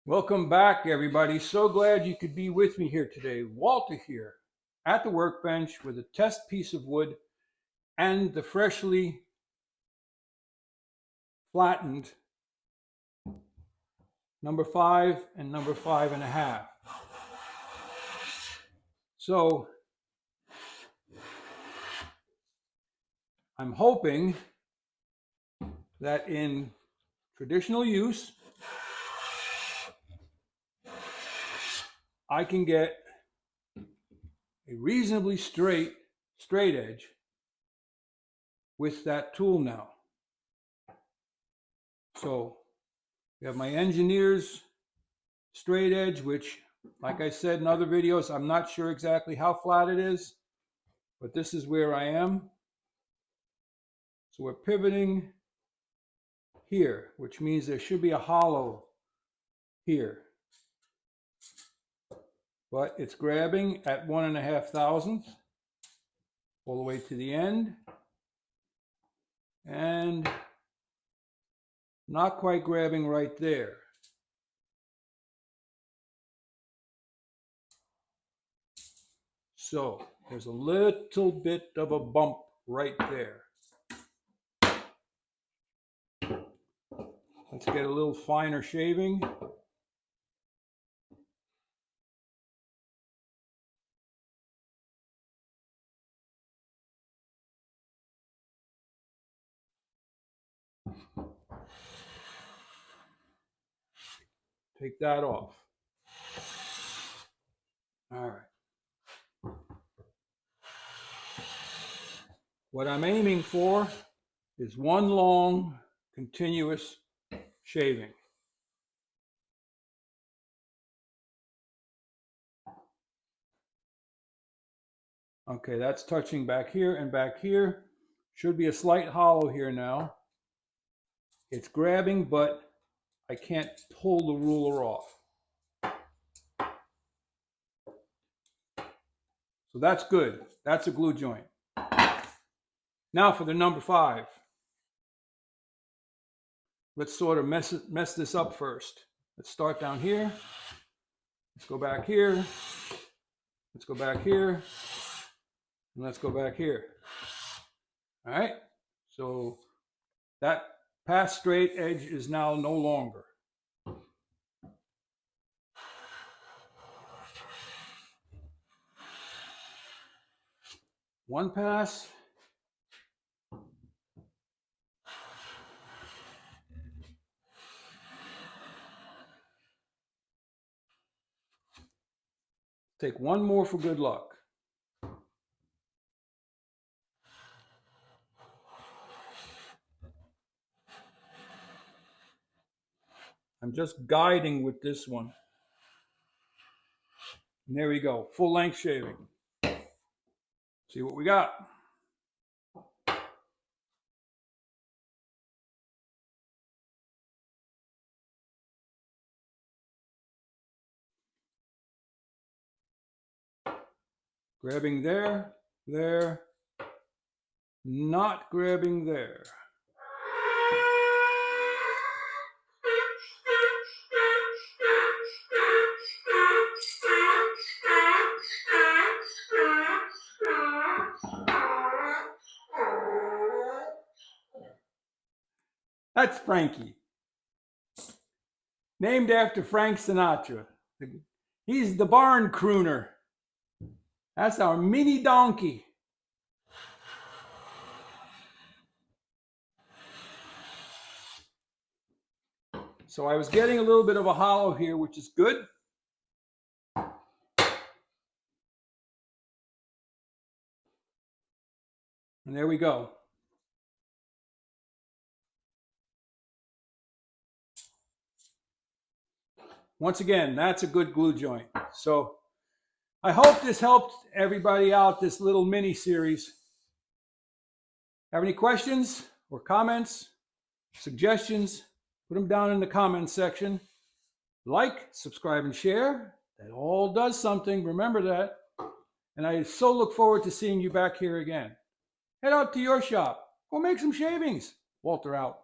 Welcome back, everybody. So glad you could be with me here today. Walter here at the workbench with a test piece of wood and the freshly flattened number 5 and number 5.5. So I'm hoping that in traditional use, I can get a reasonably straight edge with that tool now. So we have my engineer's straight edge, which, like I said in other videos, I'm not sure exactly how flat it is, but this is where I am. So we're pivoting here, which means there should be a hollow here. But it's grabbing at 1.5 thousandths all the way to the end. And not quite grabbing right there. So there's a little bit of a bump right there. Let's get a little finer shaving. Take that off. All right. What I'm aiming for is one long, continuous shaving. Okay, that's touching back here and back here. Should be a slight hollow here now. It's grabbing, but I can't pull the ruler off. So that's good. That's a glue joint. Now for the number 5. Let's sort of mess this up first. Let's start down here. Let's go back here. Let's go back here. And let's go back here. All right. So that past straight edge is now no longer. One pass. Take one more for good luck. I'm just guiding with this one. And there we go, full length shaving. See what we got. Grabbing there, there, not grabbing there. That's Frankie. Named after Frank Sinatra. He's the barn crooner. That's our mini donkey. So I was getting a little bit of a hollow here, which is good. And there we go. Once again, that's a good glue joint. So I hope this helped everybody out, this little mini series. Have any questions or comments, suggestions? Put them down in the comments section. Like, subscribe, and share. That all does something. Remember that. And I so look forward to seeing you back here again. Head out to your shop. Go make some shavings. Walter out.